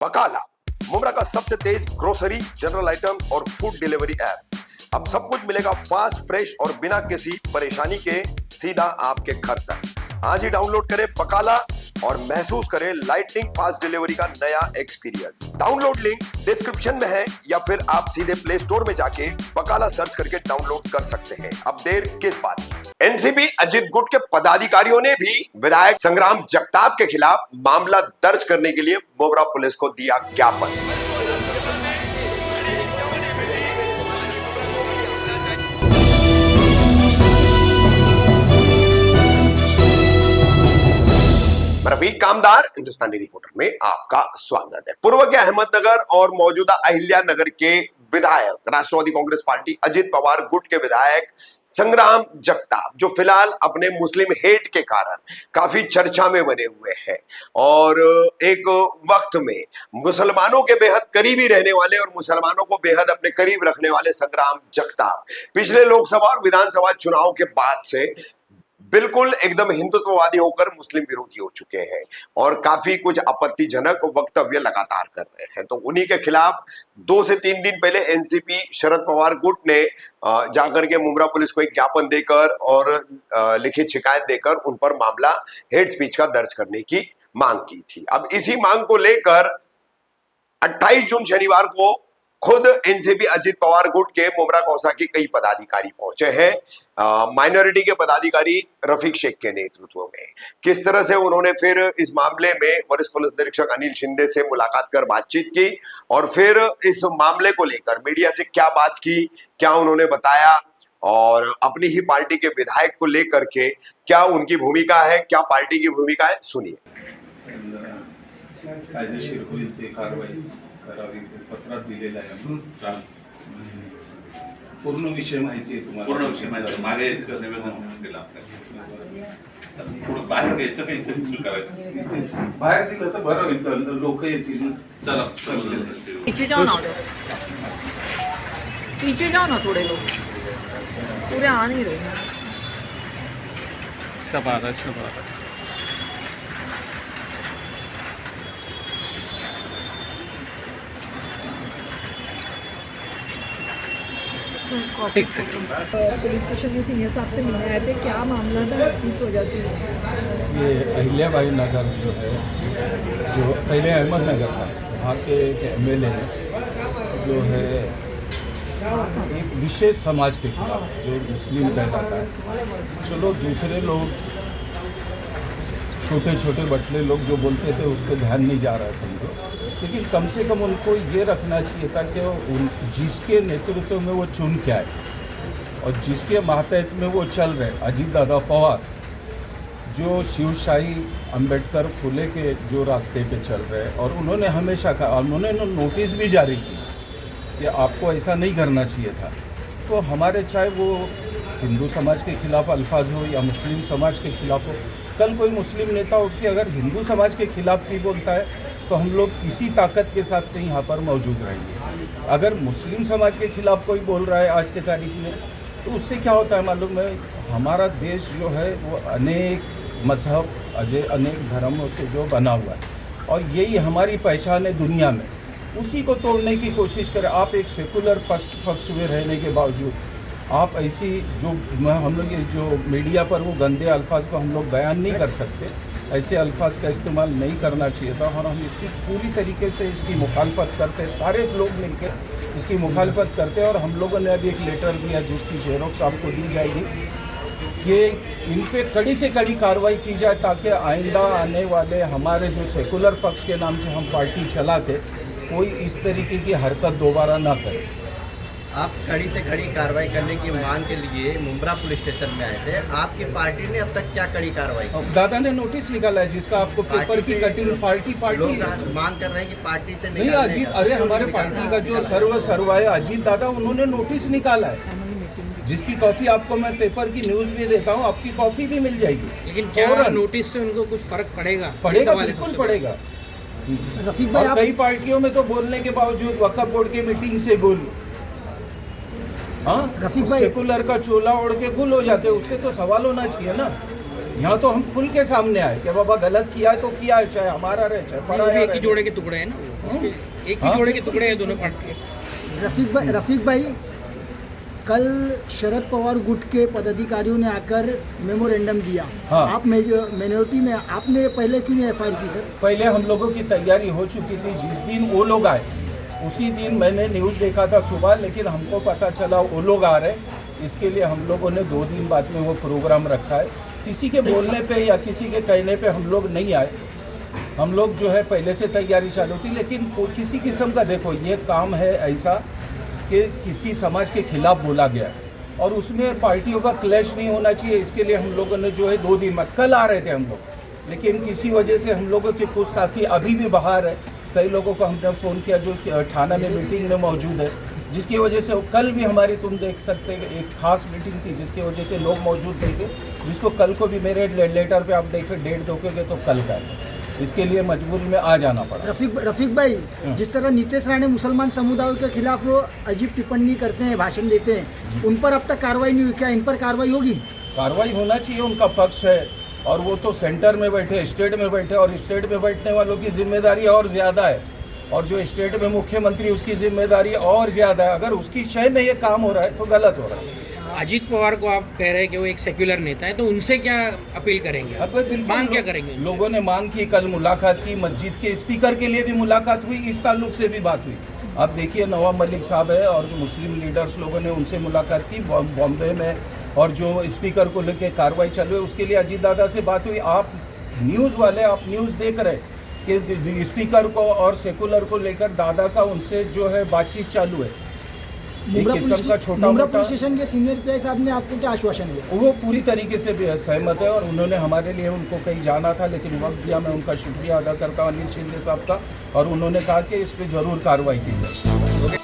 बकाला, मुमरा का सबसे तेज grocery, general items और फूड डिलीवरी ऐप। अब सब कुछ मिलेगा फास्ट, फ्रेश और बिना किसी परेशानी के सीधा आपके घर तक। आज ही डाउनलोड करें बकाला और महसूस करें लाइटनिंग फास्ट डिलीवरी का नया एक्सपीरियंस। डाउनलोड लिंक डिस्क्रिप्शन में है या फिर आप सीधे प्ले स्टोर में जाके बकाला सर्च करके डाउनलोड कर सकते हैं। अब देर किस बात की? एनसीपी अजित गुट के पदाधिकारियों ने भी विधायक संग्राम जगताप के खिलाफ मामला दर्ज करने के लिए मोबरा पुलिस को दिया ज्ञापन। रफीक कामदार हिंदुस्तानी रिपोर्टर में आपका स्वागत है। पूर्व के अहमदनगर और मौजूदा अहिल्या नगर के विधायक राष्ट्रवादी कांग्रेस पार्टी अजित पवार गुट के विधायक संग्राम जगताप, जो फिलहाल अपने मुस्लिम हेट के कारण काफी चर्चा में बने हुए हैं और एक वक्त में मुसलमानों के बेहद करीबी रहने वाले और मुसलमानों को बेहद अपने करीब रखने वाले संग्राम जगताप पिछले लोकसभा और विधानसभा चुनाव के बाद से बिल्कुल एकदम हिंदुत्ववादी होकर मुस्लिम विरोधी हो चुके हैं और काफी कुछ आपत्तिजनक वक्तव्य लगातार कर रहे हैं। तो उन्हीं के खिलाफ 2 से 3 दिन पहले एनसीपी शरद पवार गुट ने जाकर के मुमरा पुलिस को एक ज्ञापन देकर और लिखित शिकायत देकर उन पर मामला हेट स्पीच का दर्ज करने की मांग की थी। अब इसी मांग को लेकर 28 जून शनिवार को खुद एनसीपी अजित पवार गुट के मुमरा कौसा के कई पदाधिकारी पहुंचे हैं माइनॉरिटी के पदाधिकारी रफीक शेख के नेतृत्व में। किस तरह से उन्होंने फिर इस मामले में वरिष्ठ पुलिस निरीक्षक अनिल शिंदे से मुलाकात कर बातचीत की और फिर इस मामले को लेकर मीडिया से क्या बात की, क्या उन्होंने बताया और अपनी ही पार्टी के विधायक को लेकर के क्या उनकी भूमिका है, क्या पार्टी की भूमिका है, सुनिए। कायदेशीर होईल ते कारवाई करावी पत्रात दिलेलं आहे। पूर्ण विषय माहिती आहे तुम्हाला? पूर्ण विषय माहिती आहे। मागे निवेदन म्हणून दिलं आपल्याला। थोडं बाहेर घ्यायचं काही इथं करायचं। बाहेर दिलं तर बरं होईल, लोक येतील। चला पीछे जाओ ना, पीछे जाओ ना, थोड़े लोग पूरे आ नहीं रहे। सब आ रहा है। एक सेकंड। पुलिस स्टेशन में सीनियर साहब से मिलने आए थे, क्या मामला था इस वजह से? ये अहिल्याबाई नगर जो है, जो पहले अहमदनगर था, वहाँ के एक एमएलए ने जो है एक विशेष समाज के खिलाफ, जो मुस्लिम कहलाता है, चलो दूसरे लोग छोटे छोटे बटले लोग जो बोलते थे उस पर ध्यान नहीं जा रहा समझो, लेकिन कम से कम उनको ये रखना चाहिए था कि जिसके नेतृत्व में वो चुन के आए और जिसके मातहत में वो चल रहे, अजीत दादा पवार जो शिवशाही अंबेडकर फुले के जो रास्ते पे चल रहे हैं, और उन्होंने हमेशा कहा, उन्होंने नोटिस भी जारी की कि आपको ऐसा नहीं करना चाहिए था। तो हमारे चाहे वो हिंदू समाज के खिलाफ अल्फाज हो या मुस्लिम समाज के खिलाफ हो, कल कोई मुस्लिम नेता उठ के अगर हिंदू समाज के खिलाफ भी बोलता है तो हम लोग इसी ताकत के साथ यहाँ पर मौजूद रहेंगे। अगर मुस्लिम समाज के खिलाफ कोई बोल रहा है आज के तारीख में, तो उससे क्या होता है मालूम है? हमारा देश जो है वो अनेक मजहब, अनेक धर्मों से जो बना हुआ है और यही हमारी पहचान है दुनिया में। उसी को तोड़ने की कोशिश करें। आप एक सेकुलर पक्ष में रहने के बावजूद आप ऐसी जो हम लोग जो मीडिया पर वो गंदे अल्फाज को हम लोग बयान नहीं कर सकते, ऐसे अल्फाज का इस्तेमाल नहीं करना चाहिए था और हम इसकी पूरी तरीके से इसकी मुखालफत करते, सारे लोग मिलकर इसकी मुखालफत करते हैं। और हम लोगों ने अभी एक लेटर दिया जिसकी ज़ेरॉक्स आपको दी जाएगी कि इन पे कड़ी से कड़ी कार्रवाई की जाए ताकि आइंदा आने वाले हमारे जो सेकुलर पक्ष के नाम से हम पार्टी चलाते, कोई इस तरीके की हरकत दोबारा ना करे। आप कड़ी से कड़ी कार्रवाई करने की मांग के लिए मुमरा पुलिस स्टेशन में आए थे। आपकी पार्टी ने अब तक क्या कड़ी कार्रवाई की? दादा ने नोटिस निकाला है जिसका आपको पेपर की कटिंग पार्टी लोग मांग कर रहे हैं कि पार्टी से नहीं, अजीत, अरे हमारे पार्टी का जो सर्वा है अजीत दादा, उन्होंने नोटिस निकाला है जिसकी कॉपी आपको मैं पेपर की न्यूज़ भी देता हूँ, आपकी कॉपी भी मिल जाएगी। लेकिन क्या नोटिस से उनको कुछ फर्क पड़ेगा? पड़ेगा, बिल्कुल पड़ेगा। रफीक भाई, कई पार्टियों में तो बोलने के बावजूद वक्फ बोर्ड की मीटिंग से गुल, हाँ, रफीक भाई, सेकुलर का चोला ओढ़ के गुल हो जाते, उससे तो सवाल होना चाहिए ना। यहाँ तो हम खुल के सामने आए कि बाबा गलत किया है तो किया है, चाहे हमारा रहे चाहे पराया रहे। जोड़े के टुकड़े हैं ना। एक ही जोड़े के टुकड़े हैं दोनों पार्टी के। रफीक भाई, कल शरद पवार गुट के पदाधिकारियों ने आकर मेमोरेंडम दिया। हाँ। आप माइनॉरिटी में, आपने पहले क्यों नहीं एफआईआर की सर? पहले हम लोगों की तैयारी हो चुकी थी। जिस दिन वो लोग आए उसी दिन मैंने न्यूज़ देखा था सुबह, लेकिन हमको पता चला वो लोग आ रहे, इसके लिए हम लोगों ने 2 दिन बाद में वो प्रोग्राम रखा है। किसी के बोलने पे या किसी के कहने पे हम लोग नहीं आए। हम लोग जो है पहले से तैयारी चालू थी, लेकिन किसी किस्म का देखो ये काम है ऐसा कि किसी समाज के खिलाफ बोला गया है और उसमें पार्टियों का क्लैश नहीं होना चाहिए। इसके लिए हम लोगों ने जो है 2 दिन बाद, कल आ रहे थे हम लोग, लेकिन किसी वजह से हम लोगों के कुछ साथी अभी भी बाहर है। कई लोगों को हमने फ़ोन किया जो थाना में मीटिंग में मौजूद है, जिसकी वजह से कल भी हमारी, तुम देख सकते हैं, एक खास मीटिंग थी जिसकी वजह से लोग मौजूद नहीं थे, जिसको कल को भी मेरे लेटर पे आप देखे डेट देखोगे तो कल का है। इसके लिए मजबूरी में आ जाना पड़ा। रफीक भाई, जिस तरह नीतीश राणे मुसलमान समुदायों के खिलाफ वो अजीब टिप्पणी करते हैं, भाषण देते हैं, उन पर अब तक कार्रवाई नहीं हुई, क्या इन पर कार्रवाई होगी? कार्रवाई होना चाहिए, उनका पक्ष है और वो तो सेंटर में बैठे, स्टेट में बैठे, और स्टेट में बैठने वालों की जिम्मेदारी और ज़्यादा है, और जो स्टेट में मुख्यमंत्री उसकी जिम्मेदारी और ज़्यादा है। अगर उसकी शय में ये काम हो रहा है तो गलत हो रहा है। अजीत पवार को आप कह रहे हैं कि वो एक सेक्युलर नेता है, तो उनसे क्या अपील करेंगे? अब बिल्कुल मांग क्या करेंगे उनसे? लोगों ने मांग की, कल मुलाकात की, मस्जिद के स्पीकर के लिए भी मुलाकात हुई, इस ताल्लुक से भी बात हुई। आप देखिए नवाब मलिक साहब है और जो मुस्लिम लीडर्स लोगों ने उनसे मुलाकात की बॉम्बे में, और जो स्पीकर को लेकर कार्रवाई चल रही है उसके लिए अजीत दादा से बात हुई। आप न्यूज़ वाले, आप न्यूज़ देख रहे कि स्पीकर को और सेकुलर को लेकर दादा का उनसे जो है बातचीत चालू है। मुंब्रा छोटा पुलिस स्टेशन के सीनियर पीआई साहब ने आपको क्या आश्वासन दिया? वो पूरी तरीके से भी सहमत है और उन्होंने हमारे लिए, उनको कहीं जाना था लेकिन वक्त दिया। मैं उनका शुक्रिया अदा करता हूँ अनिल शिंदे साहब का, और उन्होंने कहा कि इस पर ज़रूर कार्रवाई की जाए।